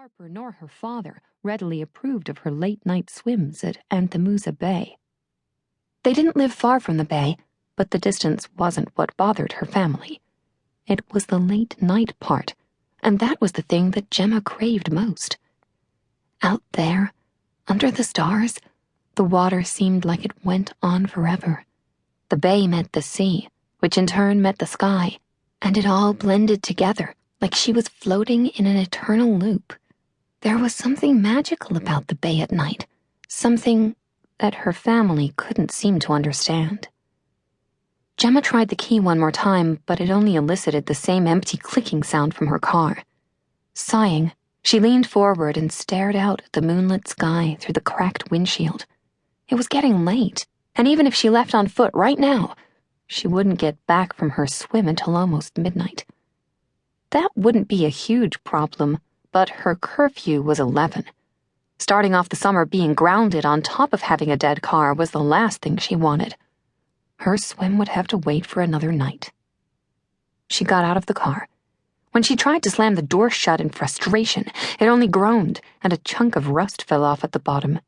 Harper nor her father readily approved of her late-night swims at Anthemusa Bay. They didn't live far from the bay, but the distance wasn't what bothered her family. It was the late-night part, and that was the thing that Gemma craved most. Out there, under the stars, the water seemed like it went on forever. The bay met the sea, which in turn met the sky, and it all blended together like she was floating in an eternal loop. There was something magical about the bay at night, something that her family couldn't seem to understand. Gemma tried the key one more time, but it only elicited the same empty clicking sound from her car. Sighing, she leaned forward and stared out at the moonlit sky through the cracked windshield. It was getting late, and even if she left on foot right now, she wouldn't get back from her swim until almost midnight. That wouldn't be a huge problem, but her curfew was 11. Starting off the summer being grounded on top of having a dead car was the last thing she wanted. Her swim would have to wait for another night. She got out of the car. When she tried to slam the door shut in frustration, it only groaned, and a chunk of rust fell off at the bottom.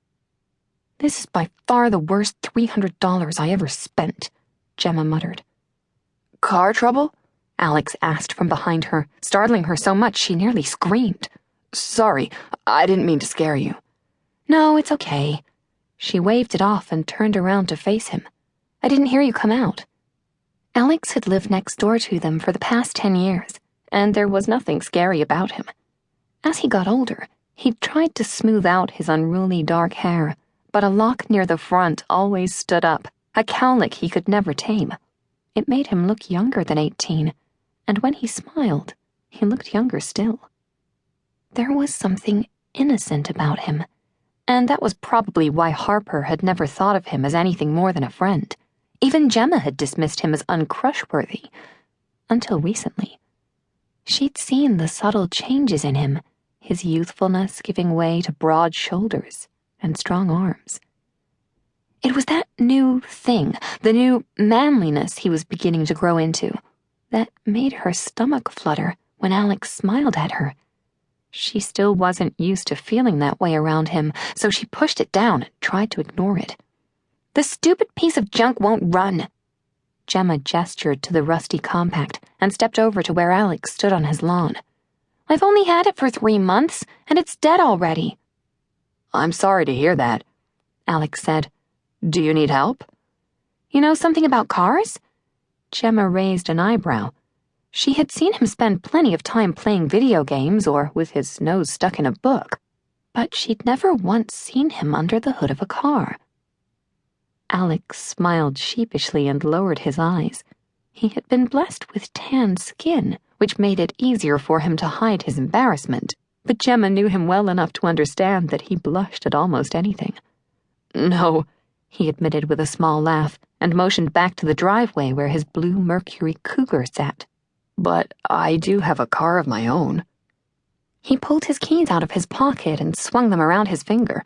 "This is by far the worst $300 I ever spent," Gemma muttered. "Car trouble?" Alex asked from behind her, startling her so much she nearly screamed. "Sorry, I didn't mean to scare you." "No, it's okay." She waved it off and turned around to face him. "I didn't hear you come out." Alex had lived next door to them for the past 10 years, and there was nothing scary about him. As he got older, he tried to smooth out his unruly dark hair, but a lock near the front always stood up, a cowlick he could never tame. It made him look younger than 18, and when he smiled, he looked younger still. There was something innocent about him, and that was probably why Harper had never thought of him as anything more than a friend. Even Gemma had dismissed him as uncrushworthy, until recently. She'd seen the subtle changes in him, his youthfulness giving way to broad shoulders and strong arms. It was that new thing, the new manliness he was beginning to grow into, that made her stomach flutter when Alex smiled at her. She still wasn't used to feeling that way around him, so she pushed it down and tried to ignore it. "The stupid piece of junk won't run." Gemma gestured to the rusty compact and stepped over to where Alex stood on his lawn. "I've only had it for 3 months, and it's dead already." "I'm sorry to hear that," Alex said. "Do you need help?" "You know something about cars?" Gemma raised an eyebrow. She had seen him spend plenty of time playing video games or with his nose stuck in a book, but she'd never once seen him under the hood of a car. Alex smiled sheepishly and lowered his eyes. He had been blessed with tan skin, which made it easier for him to hide his embarrassment, but Gemma knew him well enough to understand that he blushed at almost anything. "No," he admitted with a small laugh, and motioned back to the driveway where his blue Mercury Cougar sat. "But I do have a car of my own." He pulled his keys out of his pocket and swung them around his finger.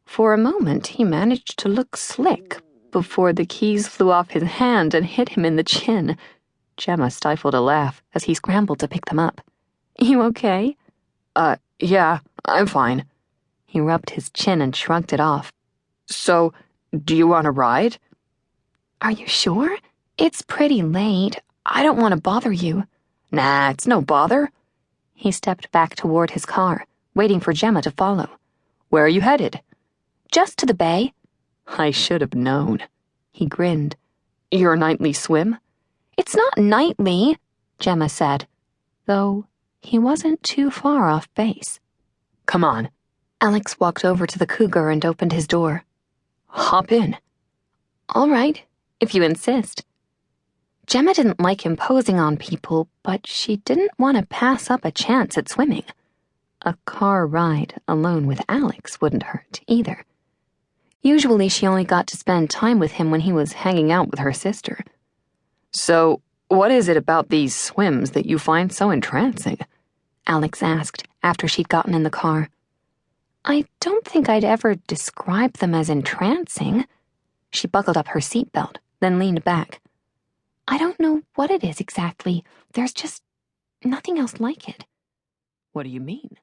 For a moment, he managed to look slick before the keys flew off his hand and hit him in the chin. Gemma stifled a laugh as he scrambled to pick them up. "You okay?" Yeah, I'm fine." He rubbed his chin and shrugged it off. "So, do you want a ride?" "Are you sure? It's pretty late. I don't want to bother you." "Nah, it's no bother." He stepped back toward his car, waiting for Gemma to follow. "Where are you headed?" "Just to the bay." "I should have known." He grinned. "Your nightly swim?" "It's not nightly," Gemma said, though he wasn't too far off base. "Come on." Alex walked over to the Cougar and opened his door. "Hop in." "All right, if you insist." Gemma didn't like imposing on people, but she didn't want to pass up a chance at swimming. A car ride alone with Alex wouldn't hurt either. Usually she only got to spend time with him when he was hanging out with her sister. "So, what is it about these swims that you find so entrancing?" Alex asked after she'd gotten in the car. "I don't think I'd ever describe them as entrancing." She buckled up her seatbelt, then leaned back. "I don't know what it is exactly. There's just nothing else like it." "What do you mean?"